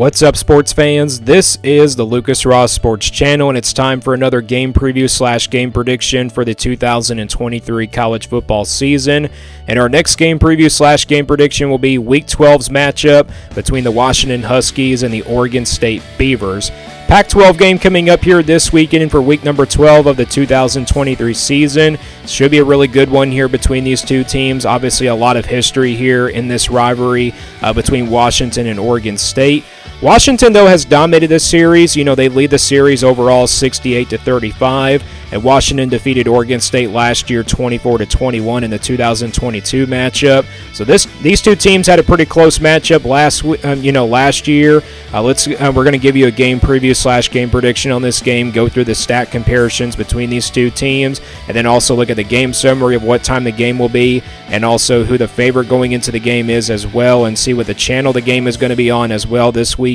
What's up, sports fans? This is the Lucas Ross Sports Channel, and it's time for another game preview / game prediction for the 2023 college football season. And our next game preview / game prediction will be Week 12's matchup between the Washington Huskies and the Oregon State Beavers. Pac-12 game coming up here this weekend for week number 12 of the 2023 season. Should be a really good one here between these two teams. Obviously, a lot of history here in this rivalry between Washington and Oregon State. Washington, though, has dominated this series. You know, they lead the series overall 68-35, and Washington defeated Oregon State last year 24-21 in the 2022 matchup. So these two teams had a pretty close matchup last year. We're going to give you a game preview / game prediction on this game, go through the stat comparisons between these two teams, and then also look at the game summary of what time the game will be, and also who the favorite going into the game is as well, and see what the channel the game is going to be on as well this weekend.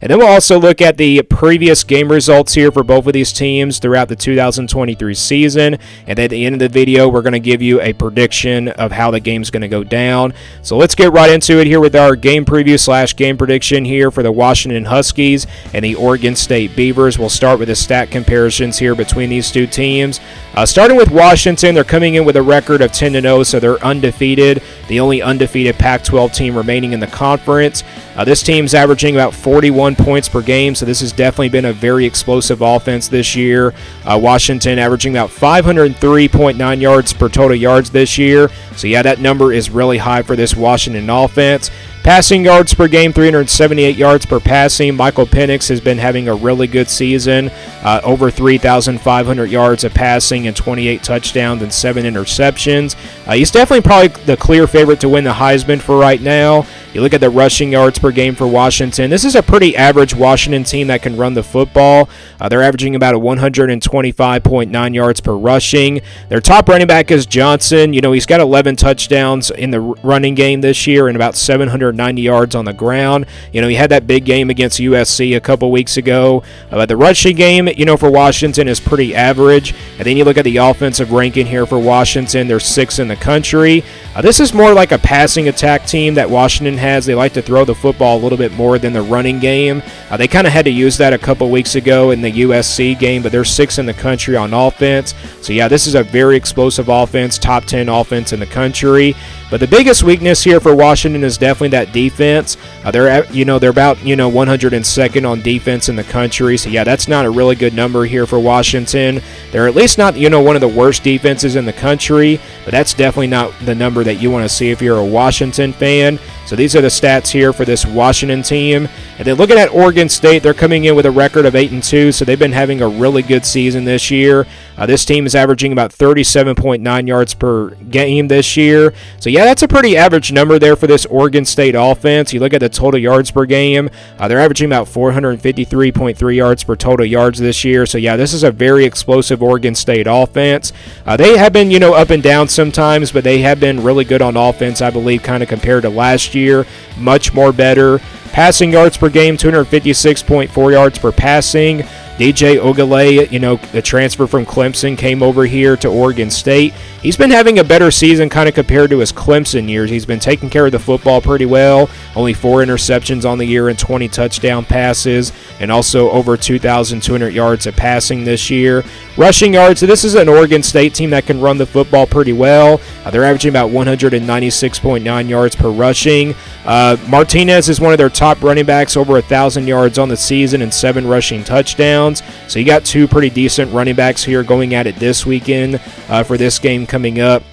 And then we'll also look at the previous game results here for both of these teams throughout the 2023 season. And at the end of the video, we're going to give you a prediction of how the game's going to go down. So let's get right into it here with our game preview / game prediction here for the Washington Huskies and the Oregon State Beavers. We'll start with the stat comparisons here between these two teams. Starting with Washington, they're coming in with a record of 10-0, so they're undefeated, the only undefeated Pac-12 team remaining in the conference. This team's averaging about 41 points per game, so this has definitely been a very explosive offense this year. Washington averaging about 503.9 yards per total yards this year. So yeah, that number is really high for this Washington offense. Passing yards per game, 378 yards per passing. Michael Penix has been having a really good season, over 3,500 yards of passing and 28 touchdowns and 7 interceptions. He's definitely probably the clear favorite to win the Heisman for right now. You look at the rushing yards per game for Washington. This is a pretty average Washington team that can run the football. They're averaging about a 125.9 yards per rushing. Their top running back is Johnson. You know, he's got 11 touchdowns in the running game this year and about 790 yards on the ground. You know, he had that big game against USC a couple weeks ago. The rushing game, you know, for Washington is pretty average. And then you look at the offensive ranking here for Washington. They're 6th in the country. This is more like a passing attack team that Washington has. They like to throw the football a little bit more than the running game. They kind of had to use that a couple weeks ago in the USC game, but they're 6th in the country on offense. So yeah, this is a very explosive offense, top 10 offense in the country. But the biggest weakness here for Washington is definitely that defense. They're about 102nd on defense in the country. So yeah, that's not a really good number here for Washington. They're at least not one of the worst defenses in the country, but that's definitely not the number that you want to see if you're a Washington fan. So these are the stats here for this Washington team. And then looking at Oregon State, they're coming in with a record of 8-2, so they've been having a really good season this year. This team is averaging about 37.9 yards per game this year. So yeah, that's a pretty average number there for this Oregon State offense. You look at the total yards per game, they're averaging about 453.3 yards per total yards this year. So yeah, this is a very explosive Oregon State offense. They have been, up and down sometimes, but they have been really good on offense, I believe, kind of compared to last year. Much more better. Passing yards per game, 256.4 yards per passing. DJ Ogale, the transfer from Clemson, came over here to Oregon State. He's been having a better season kind of compared to his Clemson years. He's been taking care of the football pretty well. Only 4 interceptions on the year and 20 touchdown passes, and also over 2,200 yards of passing this year. Rushing yards, so this is an Oregon State team that can run the football pretty well. They're averaging about 196.9 yards per rushing. Martinez is one of their top running backs, over 1,000 yards on the season and 7 rushing touchdowns. So you got 2 pretty decent running backs here going at it this weekend for this game coming up.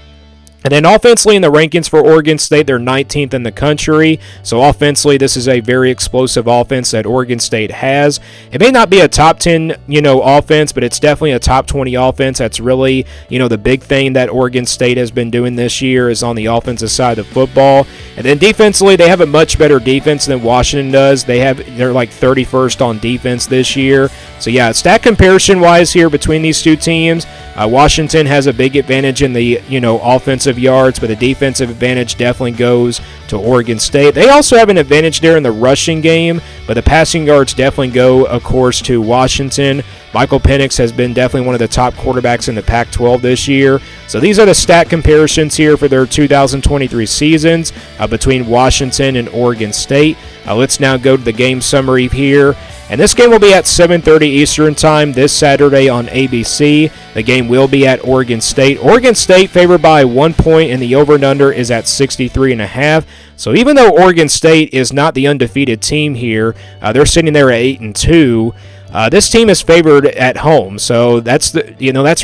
And then offensively in the rankings for Oregon State, they're 19th in the country. So offensively, this is a very explosive offense that Oregon State has. It may not be a top 10, offense, but it's definitely a top 20 offense. That's really, the big thing that Oregon State has been doing this year is on the offensive side of football. And then defensively, they have a much better defense than Washington does. They're like 31st on defense this year. So yeah, stat comparison wise here between these two teams, Washington has a big advantage in the, offensive yards, but the defensive advantage definitely goes to Oregon State. They also have an advantage there in the rushing game, but the passing yards definitely go, of course, to Washington. Michael Penix has been definitely one of the top quarterbacks in the Pac-12 this year. So these are the stat comparisons here for their 2023 seasons between Washington and Oregon State. Let's now go to the game summary here. And this game will be at 7:30 Eastern Time this Saturday on ABC. The game will be at Oregon State. Oregon State favored by 1 point, and the over and under is at 63.5. So even though Oregon State is not the undefeated team here, they're sitting there at 8-2. This team is favored at home, so that's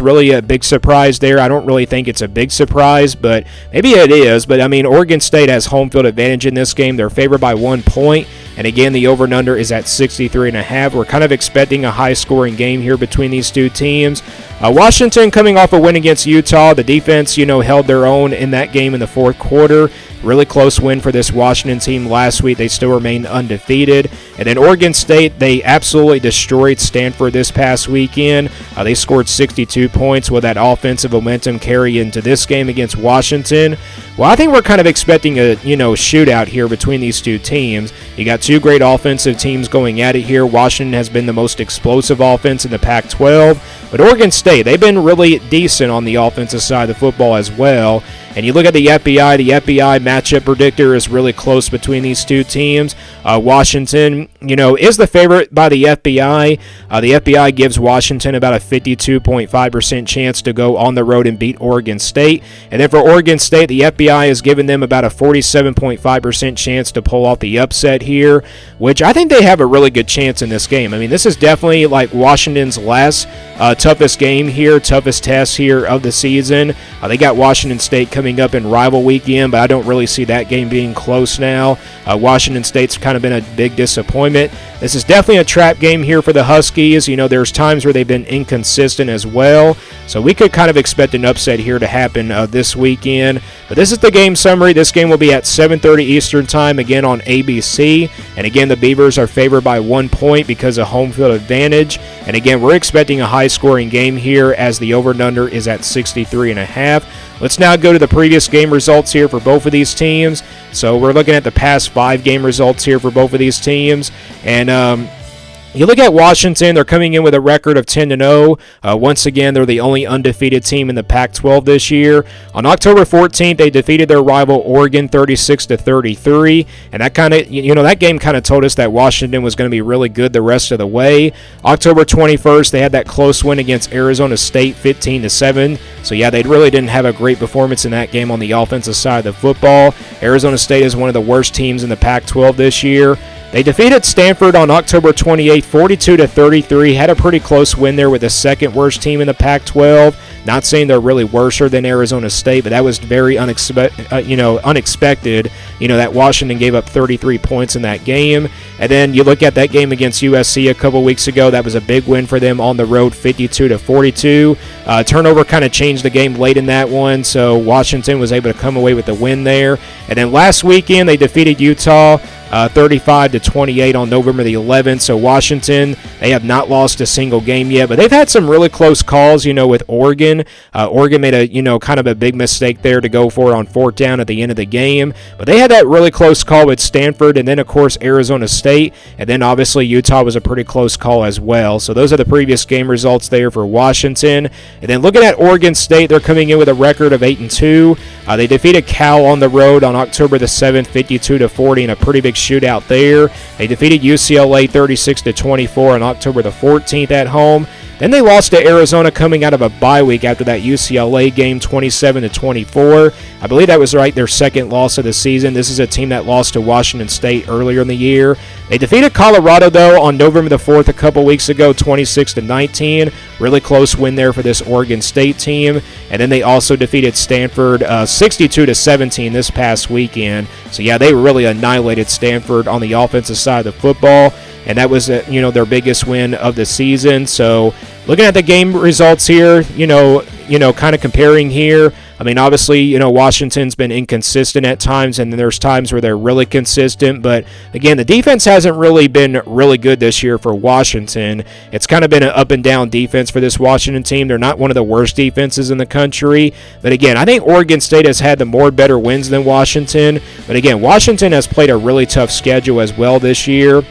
really a big surprise there. I don't really think it's a big surprise, but maybe it is. But I mean, Oregon State has home field advantage in this game. They're favored by 1 point, and again, the over and under is at 63.5. We're kind of expecting a high-scoring game here between these two teams. Washington coming off a win against Utah. The defense, held their own in that game in the fourth quarter. Really close win for this Washington team last week. They still remain undefeated. And then Oregon State, they absolutely destroyed Stanford this past weekend. They scored 62 points with that offensive momentum carry into this game against Washington. Well, I think we're kind of expecting a shootout here between these two teams. You got two great offensive teams going at it here. Washington has been the most explosive offense in the Pac-12, but Oregon State, they've been really decent on the offensive side of the football as well. And you look at the FBI matchup predictor is really close between these two teams. Washington, is the favorite by the FBI. The FBI gives Washington about a 52.5% chance to go on the road and beat Oregon State. And then for Oregon State, the FBI has given them about a 47.5% chance to pull off the upset here, which I think they have a really good chance in this game. I mean, this is definitely like Washington's last toughest game here, toughest test here of the season. They got Washington State coming up in rival weekend, but I don't really see that game being close now. Washington State's kind of been a big disappointment. This is definitely a trap game here for the Huskies. There's times where they've been inconsistent as well, so we could kind of expect an upset here to happen this weekend. But this is the game summary. This game will be at 7:30 Eastern Time, again on ABC. And again, the Beavers are favored by 1 point because of home field advantage. And again, we're expecting a high-scoring game here as the over and under is at 63.5. Let's now go to the previous game results here for both of these teams. So we're looking at the past 5 game results here for both of these teams. And you look at Washington, they're coming in with a record of 10-0. Once again, they're the only undefeated team in the Pac-12 this year. On October 14th, they defeated their rival Oregon 36-33, and that that game kind of told us that Washington was going to be really good the rest of the way. October 21st, they had that close win against Arizona State 15-7. So yeah, they really didn't have a great performance in that game on the offensive side of the football. Arizona State is one of the worst teams in the Pac-12 this year. They defeated Stanford on October 28th, 42-33. Had a pretty close win there with the second worst team in the Pac-12. Not saying they're really worser than Arizona State, but that was very unexpected. That Washington gave up 33 points in that game. And then you look at that game against USC a couple weeks ago. That was a big win for them on the road, 52-42. Turnover kind of changed the game late in that one, so Washington was able to come away with the win there. And then last weekend, they defeated Utah 35-28 on November the 11th. So Washington, they have not lost a single game yet, but they've had some really close calls, with Oregon. Oregon made a, kind of a big mistake there to go for it on 4th down at the end of the game. But they had that really close call with Stanford, and then, of course, Arizona State, and then obviously Utah was a pretty close call as well. So those are the previous game results there for Washington. And then looking at Oregon State, they're coming in with a record of 8-2. They defeated Cal on the road on October the 7th, 52-40, in a pretty big shootout there. They defeated UCLA 36-24 on October the 14th at home. Then they lost to Arizona coming out of a bye week after that UCLA game, 27-24. I believe that was their second loss of the season. This is a team that lost to Washington State earlier in the year. They defeated Colorado, though, on November the 4th a couple weeks ago, 26-19. Really close win there for this Oregon State team. And then they also defeated Stanford 62-17 this past weekend. So, yeah, they really annihilated Stanford on the offensive side of the football. And that was, their biggest win of the season. So, looking at the game results here, kind of comparing here. I mean, obviously, Washington's been inconsistent at times, and then there's times where they're really consistent. But, again, the defense hasn't really been really good this year for Washington. It's kind of been an up-and-down defense for this Washington team. They're not one of the worst defenses in the country. But, again, I think Oregon State has had the more better wins than Washington. But, again, Washington has played a really tough schedule as well this year.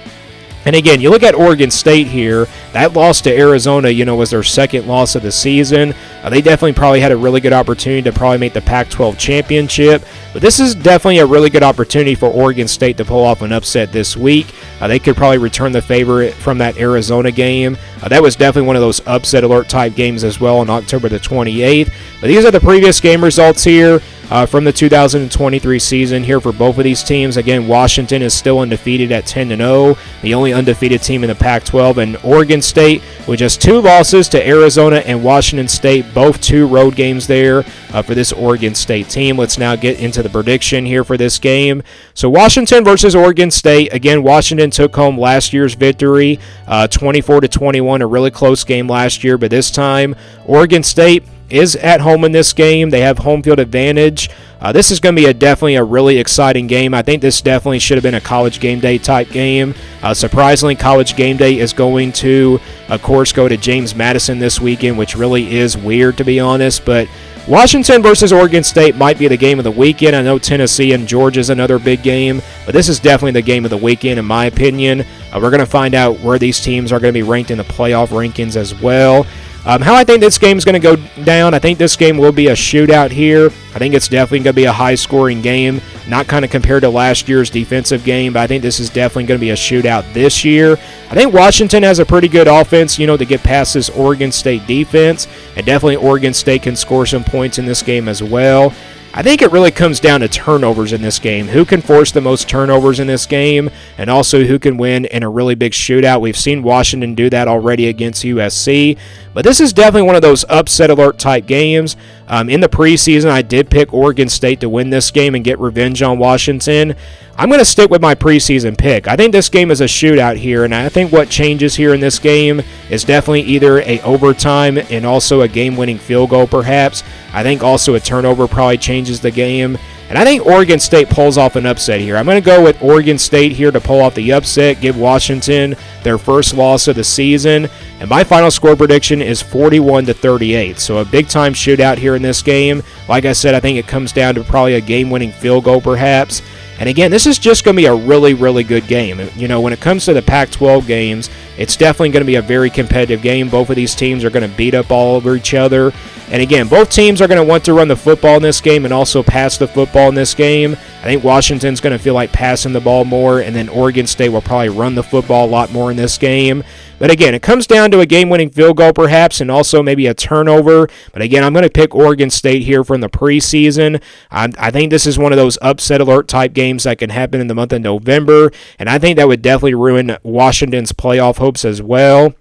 And again, you look at Oregon State here, that loss to Arizona, was their second loss of the season. They definitely probably had a really good opportunity to probably make the Pac-12 championship. But this is definitely a really good opportunity for Oregon State to pull off an upset this week. They could probably return the favor from that Arizona game. That was definitely one of those upset alert type games as well on October the 28th. But these are the previous game results here. From the 2023 season here for both of these teams. Again, Washington is still undefeated at 10-0, the only undefeated team in the Pac-12, and Oregon State with just 2 losses to Arizona and Washington State, both 2 road games there for this Oregon State team. Let's now get into the prediction here for this game. So Washington versus Oregon State. Again, Washington took home last year's victory, 24-21, a really close game last year, but this time Oregon State is at home in this game. They have home field advantage. This is going to be definitely a really exciting game. I think this definitely should have been a college game day type game. Surprisingly, college game day is going to, of course, go to James Madison this weekend, which really is weird, to be honest. But Washington versus Oregon State might be the game of the weekend. I know Tennessee and Georgia is another big game, but this is definitely the game of the weekend, in my opinion. We're going to find out where these teams are going to be ranked in the playoff rankings as well. How I think this game is going to go down, I think this game will be a shootout here. I think it's definitely going to be a high-scoring game, not kind of compared to last year's defensive game, but I think this is definitely going to be a shootout this year. I think Washington has a pretty good offense, to get past this Oregon State defense, and definitely Oregon State can score some points in this game as well. I think it really comes down to turnovers in this game. Who can force the most turnovers in this game, and also who can win in a really big shootout. We've seen Washington do that already against USC, but this is definitely one of those upset alert type games. In the preseason, I did pick Oregon State to win this game and get revenge on Washington. I'm going to stick with my preseason pick. I think this game is a shootout here, and I think what changes here in this game is definitely either a overtime and also a game-winning field goal perhaps. I think also a turnover probably changes the game. And I think Oregon State pulls off an upset here. I'm going to go with Oregon State here to pull off the upset, give Washington their first loss of the season. And my final score prediction is 41-38. So a big-time shootout here in this game. Like I said, I think it comes down to probably a game-winning field goal perhaps. And again, this is just going to be a really, really good game. When it comes to the Pac-12 games, it's definitely going to be a very competitive game. Both of these teams are going to beat up all over each other. And again, both teams are going to want to run the football in this game and also pass the football in this game. I think Washington's going to feel like passing the ball more, and then Oregon State will probably run the football a lot more in this game. But again, it comes down to a game-winning field goal perhaps, and also maybe a turnover. But again, I'm going to pick Oregon State here from the preseason. I think this is one of those upset alert type games that can happen in the month of November, and I think that would definitely ruin Washington's playoff hopes as well.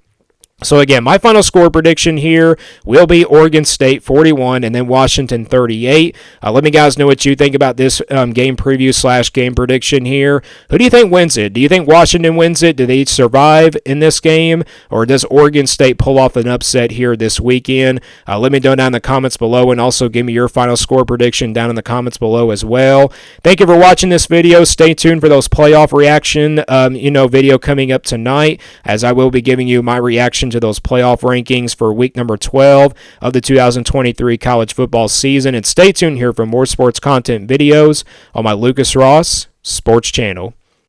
So again, my final score prediction here will be Oregon State 41 and then Washington 38. Let me guys know what you think about this game preview / game prediction here. Who do you think wins it? Do you think Washington wins it? Do they survive in this game? Or does Oregon State pull off an upset here this weekend? Let me know down in the comments below, and also give me your final score prediction down in the comments below as well. Thank you for watching this video. Stay tuned for those playoff reaction video coming up tonight, as I will be giving you my reaction to those playoff rankings for week number 12 of the 2023 college football season. And stay tuned here for more sports content videos on my Lucas Ross Sports channel.